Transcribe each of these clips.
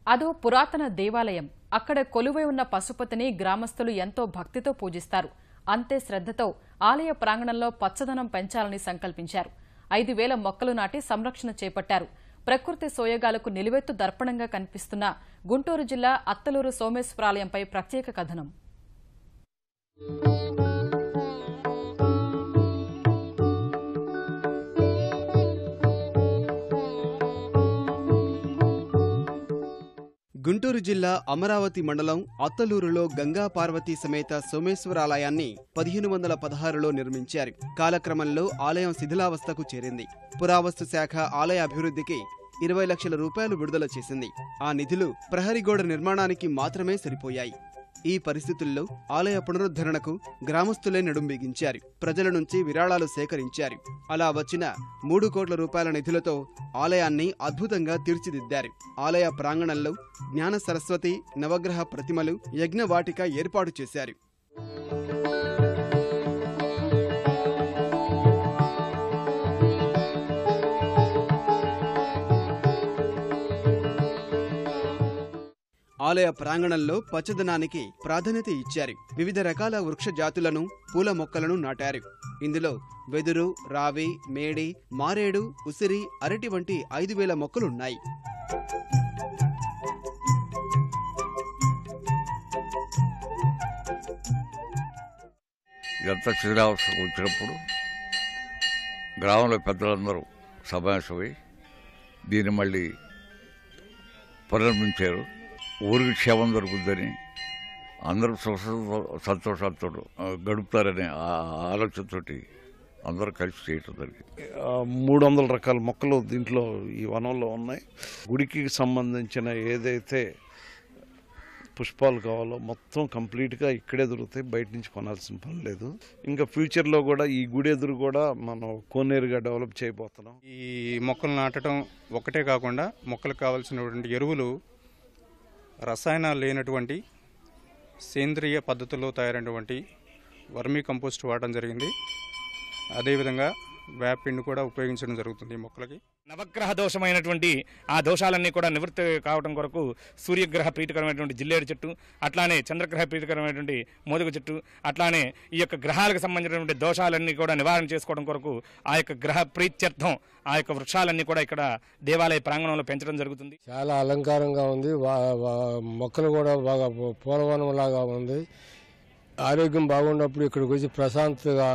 అదో పురాతన దేవాలయం. అక్కడ కొలువై ఉన్న పశుపతిని గ్రామస్తులు ఎంతో భక్తితో పూజిస్తారు. అంతే శ్రద్ధతో ఆలయ ప్రాంగణంలో పచ్చదనం పెంచాలని సంకల్పించారు. 5,000 మొక్కలు నాటి సంరక్షణ చేపట్టారు. ప్రకృతి సోయగాలకు నిలువెత్తు దర్పణంగా కనిపిస్తున్న గుంటూరు జిల్లా అత్తలూరు సోమేశ్వరాలయంపై ప్రత్యేక కథనం. గుంటూరు జిల్లా అమరావతి మండలం అత్తలూరులో గంగా పార్వతీ సమేత సోమేశ్వరాలయాన్ని 1516లో నిర్మించారు. కాలక్రమంలో ఆలయం శిథిలావస్థకు చేరింది. పురావస్తు శాఖ ఆలయ అభివృద్ధికి 20 లక్షల రూపాయలు విడుదల చేసింది. ఆ నిధులు ప్రహరీగోడ నిర్మాణానికి మాత్రమే సరిపోయాయి. ఈ పరిస్థితుల్లో ఆలయ పునరుద్ధరణకు గ్రామస్తులే నడుం బిగించారు. ప్రజల నుంచి విరాళాలు సేకరించారు. అలా వచ్చిన 3 కోట్ల రూపాయల నిధులతో ఆలయాన్ని అద్భుతంగా తీర్చిదిద్దారు. ఆలయ ప్రాంగణంలో జ్ఞాన సరస్వతి, నవగ్రహ ప్రతిమలు, యజ్ఞవాటిక ఏర్పాటు చేశారు. ఆలయ ప్రాంగణంలో పచ్చదనానికి ప్రాధాన్యత ఇచ్చారు. వివిధ రకాల వృక్ష జాతులను, పూల మొక్కలను నాటారు. ఇందులో వెదురు, రావి, మేడి, మారేడు, ఉసిరి, అరటి వంటి 5,000 మొక్కలున్నాయి. ఇదంతా శిథిలావస్థకు వచ్చినప్పుడు గ్రామంలో పెద్దలందరూ సమావేశమై దీన్ని మళ్ళీ పునర్మించారు. ఊరికి క్షేమం దొరుకుతుందని, అందరూ సంతోషాలతో గడుపుతారనే ఆలోచనతోటి అందరూ కలిసి చేయటం జరిగింది. 300 రకాల మొక్కలు దీంట్లో ఈ వనంలో ఉన్నాయి. గుడికి సంబంధించిన ఏదైతే పుష్పాలు కావాలో మొత్తం కంప్లీట్గా ఇక్కడే దొరుకుతాయి. బయట నుంచి కొనాల్సిన పని లేదు. ఇంకా ఫ్యూచర్లో కూడా ఈ గుడి ఎదురు కూడా మనం కోనేరుగా డెవలప్ చేయబోతున్నాం. ఈ మొక్కలు నాటడం ఒకటే కాకుండా మొక్కలకు కావాల్సినటువంటి ఎరువులు రసాయనాలు లేనటువంటి సేంద్రియ పద్ధతుల్లో తయారైనటువంటి వర్మీ కంపోస్ట్ వాడడం జరిగింది. అదేవిధంగా వేపిండి కూడా ఉపయోగించడం జరుగుతుంది ఈ మొక్కలకి. నవగ్రహ దోషమైనటువంటి ఆ దోషాలన్నీ కూడా నివృత్తి కావడం కొరకు సూర్యగ్రహ ప్రీతికరమైనటువంటి జిల్లేడు చెట్టు, అట్లానే చంద్రగ్రహ ప్రీతికరమైనటువంటి మోదుగ చెట్టు, అట్లానే ఈ యొక్క గ్రహాలకు సంబంధించినటువంటి దోషాలన్నీ కూడా నివారణ చేసుకోవడం కొరకు ఆ యొక్క గ్రహ ప్రీత్యర్థం ఆ యొక్క వృక్షాలన్నీ కూడా ఇక్కడ దేవాలయ ప్రాంగణంలో పెంచడం జరుగుతుంది. చాలా అలంకారంగా ఉంది. మొక్కలు కూడా బాగా పూలవనం లాగా ఉంది. ఆరోగ్యం బాగున్నప్పుడు ఇక్కడికి వచ్చి ప్రశాంతంగా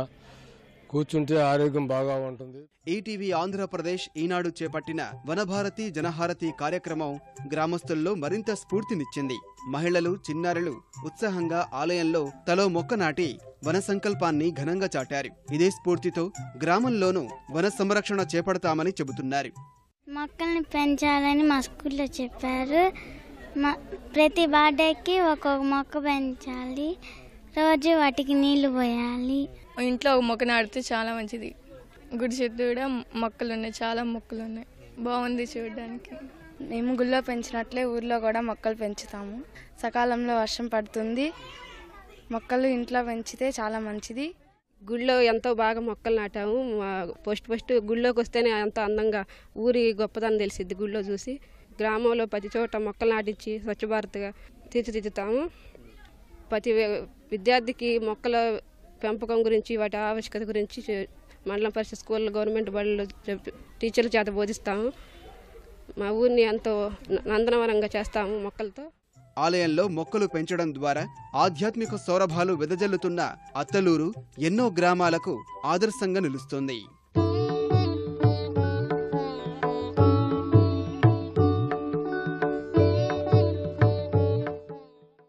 కూర్చుంటే ఆరోగ్యం బాగా ఉంటుంది. ఈటీవీ ఆంధ్రప్రదేశ్ ఈనాడు చేపట్టిన వనభారతి జనహారతి కార్యక్రమం గ్రామస్తుల్లో మరింత స్ఫూర్తినిచ్చింది. మహిళలు, చిన్నారులు ఉత్సాహంగా ఆలయంలో తలో మొక్క నాటి వన సంకల్పాన్ని ఘనంగా చాటారు. ఇదే స్ఫూర్తితో గ్రామంలోనూ వన సంరక్షణ చేపడతామని చెబుతున్నారు. మొక్కల్ని పెంచాలని మా స్కూల్లో చెప్పారు. ప్రతి బర్త్డేకి ఒక్కొక్క మొక్క పెంచాలి. రోజు వాటికి నీళ్లు పోయాలి. ఇంట్లో ఒక మొక్క నాటితే చాలా మంచిది. గుడి చుట్టూ కూడా మొక్కలు ఉన్నాయి, చాలా మొక్కలు ఉన్నాయి. బాగుంది చూడడానికి. మేము గుళ్ళో పెంచినట్లే ఊర్లో కూడా మొక్కలు పెంచుతాము. సకాలంలో వర్షం పడుతుంది. మొక్కలు ఇంట్లో పెంచితే చాలా మంచిది. గుళ్ళో ఎంతో బాగా మొక్కలు నాటాము. ఫస్ట్ గుళ్ళోకి వస్తేనే ఎంతో అందంగా ఊరి గొప్పదనం తెలిసిద్ది. గుళ్ళో చూసి గ్రామంలో ప్రతి చోట మొక్కలు నాటించి స్వచ్ఛ భారత్గా తీర్చిదిద్దుతాము. ప్రతి విద్యార్థికి మొక్కల పెంపకం గురించి, వాటి ఆవశ్యకత గురించి మండలం పరిషత్ స్కూల్, గవర్నమెంట్ బడులు టీచర్ల చేత బోధిస్తాము. మా ఊరిని ఎంతో నందనవనంగా చేస్తాము మొక్కలతో. ఆలయంలో మొక్కలు పెంచడం ద్వారా ఆధ్యాత్మిక సౌరభాలు వెదజల్లుతున్న అత్తలూరు ఎన్నో గ్రామాలకు ఆదర్శంగా నిలుస్తోంది.